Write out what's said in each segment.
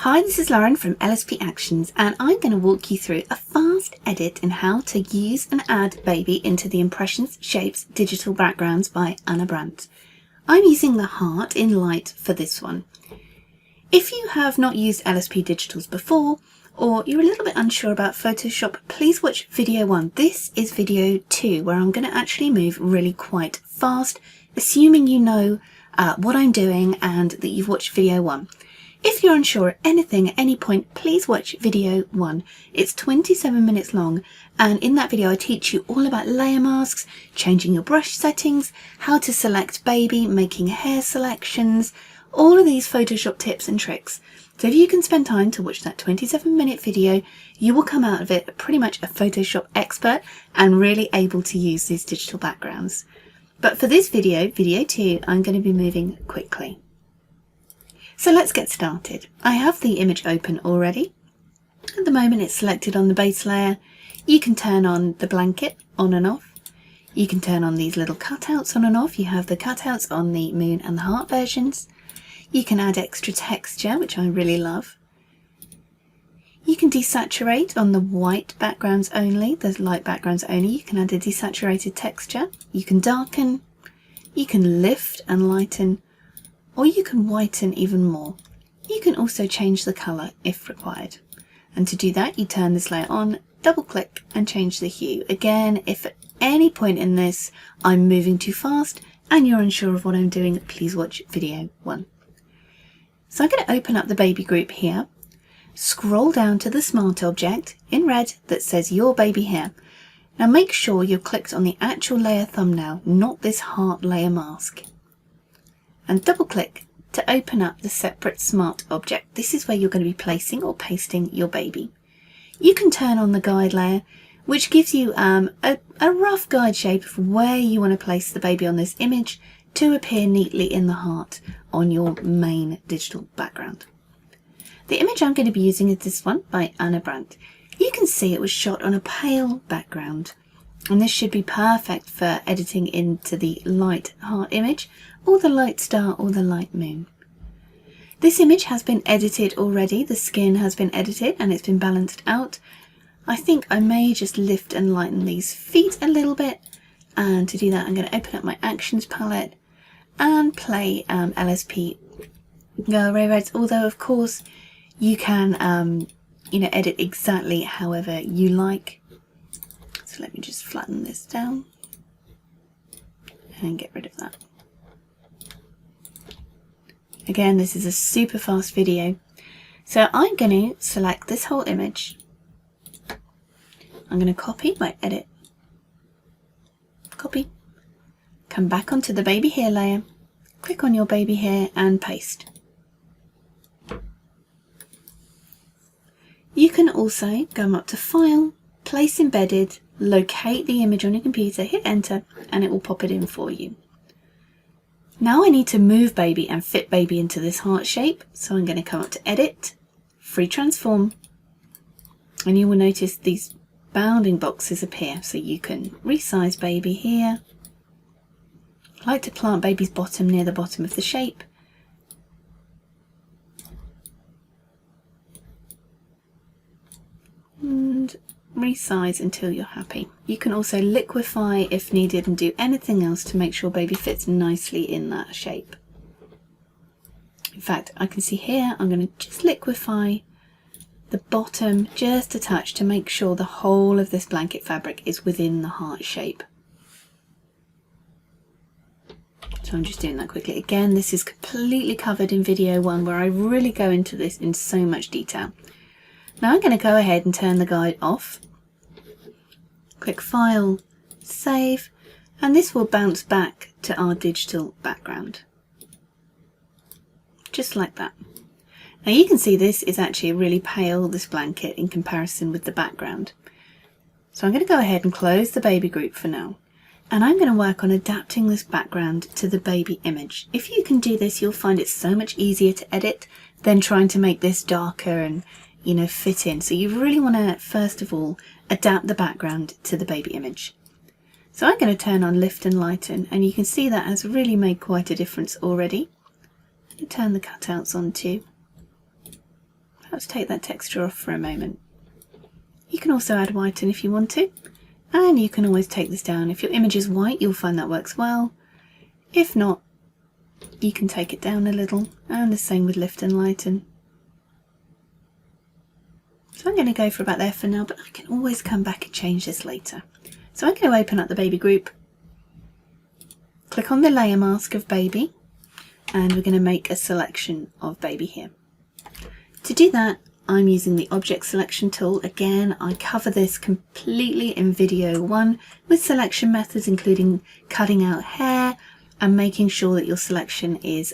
Hi, this is Lauren from LSP Actions, and I'm going to walk you through a fast edit in how to use and add baby into the Impressions, Shapes, Digital Backgrounds by Ana Brandt. I'm using the heart in light for this one. If you have not used LSP Digitals before, or you're a little bit unsure about Photoshop, please watch video 1. This is video 2, where I'm going to actually move really quite fast, assuming you know what I'm doing and that you've watched video 1. If you're unsure of anything at any point, please watch video 1. It's 27 minutes long, and in that video I teach you all about layer masks, changing your brush settings, how to select baby, making hair selections, all of these Photoshop tips and tricks. So if you can spend time to watch that 27-minute video, you will come out of it pretty much a Photoshop expert and really able to use these digital backgrounds. But for this video, video 2, I'm going to be moving quickly. So let's get started. I have the image open already. At the moment it's selected on the base layer. You can turn on the blanket on and off. You can turn on these little cutouts on and off. You have the cutouts on the moon and the heart versions. You can add extra texture, which I really love. You can desaturate on the white backgrounds only, the light backgrounds only. You can add a desaturated texture. You can darken. You can lift and lighten. Or you can whiten even more. You can also change the colour if required. And to do that, you turn this layer on, double click and change the hue. Again, if at any point in this I'm moving too fast and you're unsure of what I'm doing, please watch video 1. So I'm going to open up the baby group here, scroll down to the smart object in red that says your baby here. Now make sure you've clicked on the actual layer thumbnail, not this heart layer mask. And double click to open up the separate smart object. This is where you're going to be placing or pasting your baby. You can turn on the guide layer, which gives you a rough guide shape of where you want to place the baby on this image to appear neatly in the heart on your main digital background. The image I'm going to be using is this one by Ana Brandt. You can see it was shot on a pale background, and this should be perfect for editing into the light heart image or the light star or the light moon. This image has been edited already. The skin has been edited and it's been balanced out. I think I may just lift and lighten these feet a little bit, and to do that I'm going to open up my actions palette and play LSP Ray Reds, although of course you can edit exactly however you like. So let me just flatten this down and get rid of that. Again, this is a super fast video. So I'm going to select this whole image. I'm going to copy my edit. Copy. Come back onto the baby hair layer. Click on your baby hair and paste. You can also go up to File, Place Embedded, locate the image on your computer, hit enter, and it will pop it in for you. Now I need to move baby and fit baby into this heart shape, so I'm going to come up to Edit, Free Transform, and you will notice these bounding boxes appear, so you can resize baby here. I like to plant baby's bottom near the bottom of the shape. And resize until you're happy. You can also liquefy if needed and do anything else to make sure baby fits nicely in that shape. In fact, I can see here I'm going to just liquefy the bottom just a touch to make sure the whole of this blanket fabric is within the heart shape. So I'm just doing that quickly. Again, this is completely covered in video 1 where I really go into this in so much detail. Now I'm going to go ahead and turn the guide off. Click File, Save, and this will bounce back to our digital background. Just like that. Now you can see this is actually really pale, this blanket, in comparison with the background. So I'm going to go ahead and close the baby group for now. And I'm going to work on adapting this background to the baby image. If you can do this, you'll find it so much easier to edit than trying to make this darker and fit in. So you really want to, first of all, adapt the background to the baby image. So I'm going to turn on Lift and Lighten, and you can see that has really made quite a difference already. Turn the cutouts on too. Perhaps take that texture off for a moment. You can also add white in if you want to, and you can always take this down. If your image is white, you'll find that works well. If not, you can take it down a little, and the same with lift and lighten. So I'm going to go for about there for now, but I can always come back and change this later. So I'm going to open up the baby group, click on the layer mask of baby, and we're going to make a selection of baby here. To do that, I'm using the object selection tool. Again, I cover this completely in video 1 with selection methods, including cutting out hair and making sure that your selection is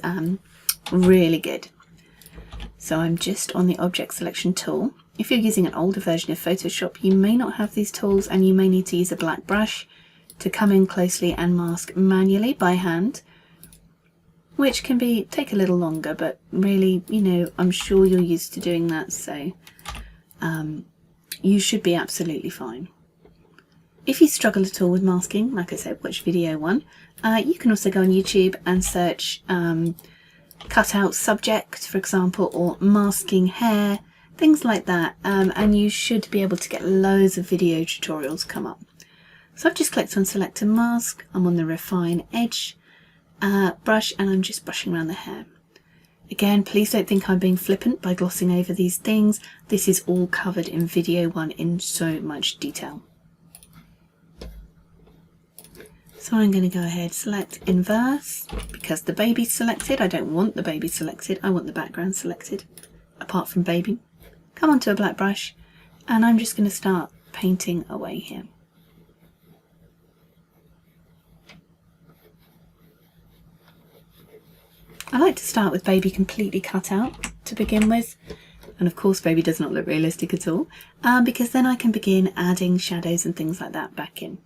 really good. So I'm just on the object selection tool. If you're using an older version of Photoshop, you may not have these tools and you may need to use a black brush to come in closely and mask manually by hand, which can take a little longer, but really, you know, I'm sure you're used to doing that, so you should be absolutely fine. If you struggle at all with masking, like I said, watch video 1. You can also go on YouTube and search cut out subject, for example, or masking hair, things like that, and you should be able to get loads of video tutorials come up. So I've just clicked on select and mask. I'm on the refine edge brush, and I'm just brushing around the hair. Again, please don't think I'm being flippant by glossing over these things. This is all covered in video 1 in so much detail. So I'm going to go ahead, select inverse, because the baby's selected. I don't want the baby selected, I want the background selected, apart from baby. Come onto a black brush, and I'm just going to start painting away here. I like to start with baby completely cut out to begin with, and of course baby does not look realistic at all, because then I can begin adding shadows and things like that back in.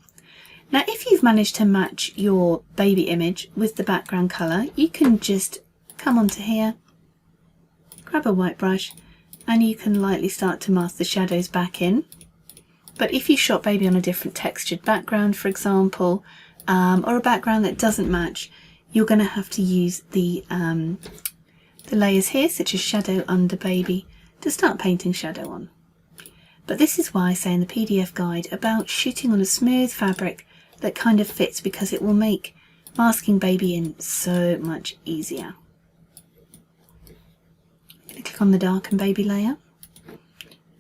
Now if you've managed to match your baby image with the background colour, you can just come onto here, grab a white brush, and you can lightly start to mask the shadows back in. But if you shot baby on a different textured background, for example, or a background that doesn't match, you're going to have to use the layers here, such as shadow under baby, to start painting shadow on. But this is why I say in the PDF guide about shooting on a smooth fabric that kind of fits, because it will make masking baby in so much easier. I'm going to click on the darken baby layer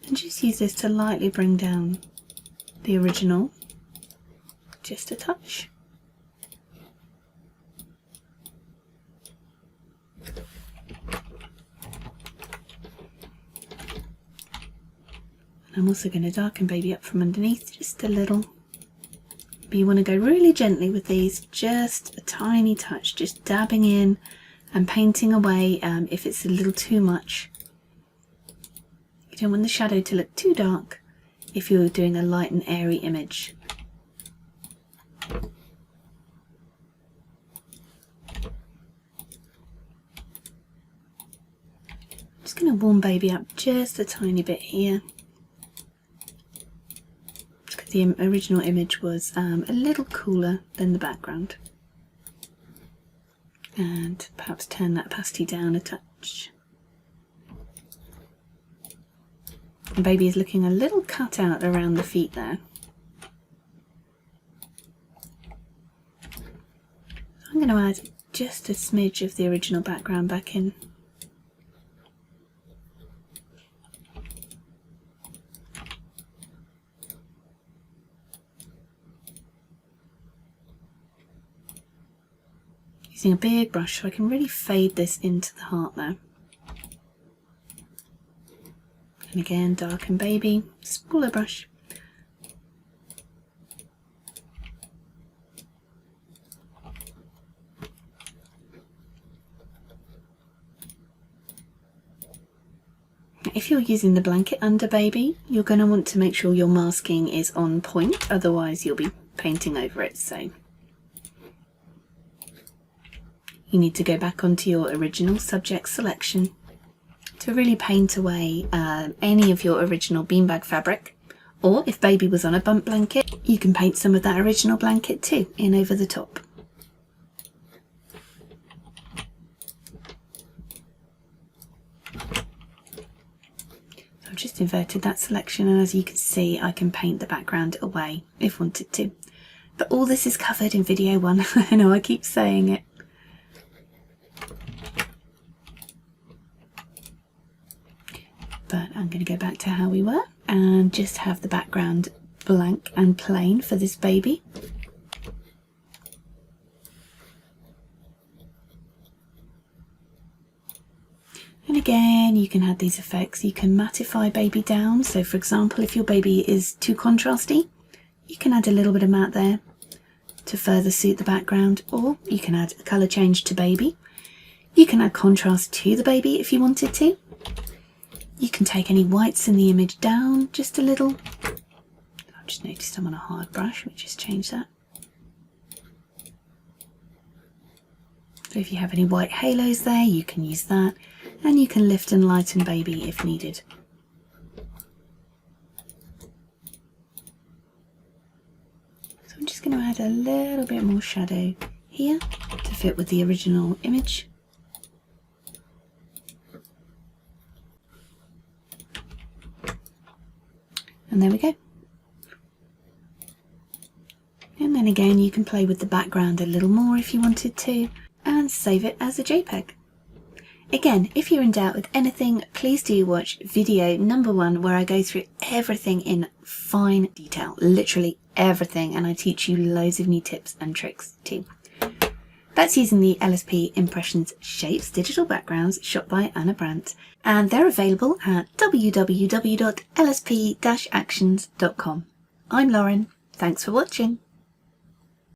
and just use this to lightly bring down the original, just a touch. I'm also going to darken baby up from underneath just a little. But you want to go really gently with these, just a tiny touch, just dabbing in and painting away if it's a little too much. You don't want the shadow to look too dark if you're doing a light and airy image. Just going to warm baby up just a tiny bit here. The original image was a little cooler than the background, and perhaps turn that opacity down a touch. And baby is looking a little cut out around the feet there. I'm going to add just a smidge of the original background back in. Using a big brush so I can really fade this into the heart there. And again, darken baby, smaller brush. If you're using the blanket under baby, you're going to want to make sure your masking is on point, otherwise you'll be painting over it. So you need to go back onto your original subject selection to really paint away any of your original beanbag fabric, or if baby was on a bump blanket, you can paint some of that original blanket too in over the top. I've just inverted that selection, and as you can see I can paint the background away if wanted to. But all this is covered in video 1. I know I keep saying it. But I'm going to go back to how we were and just have the background blank and plain for this baby. And again, you can add these effects. You can mattify baby down. So for example, if your baby is too contrasty, you can add a little bit of matte there to further suit the background, or you can add a colour change to baby. You can add contrast to the baby if you wanted to. You can take any whites in the image down just a little. I've just noticed I'm on a hard brush, which just change that. So if you have any white halos there, you can use that, and you can lift and lighten baby if needed. So I'm just going to add a little bit more shadow here to fit with the original image. And there we go. And then again, you can play with the background a little more if you wanted to, and save it as a JPEG. Again, if you're in doubt with anything, please do watch video number 1, where I go through everything in fine detail, literally everything, and I teach you loads of new tips and tricks too. That's using the LSP Impressions Shapes digital backgrounds shot by Ana Brandt, and they're available at www.lsp-actions.com. I'm Lauren, thanks for watching.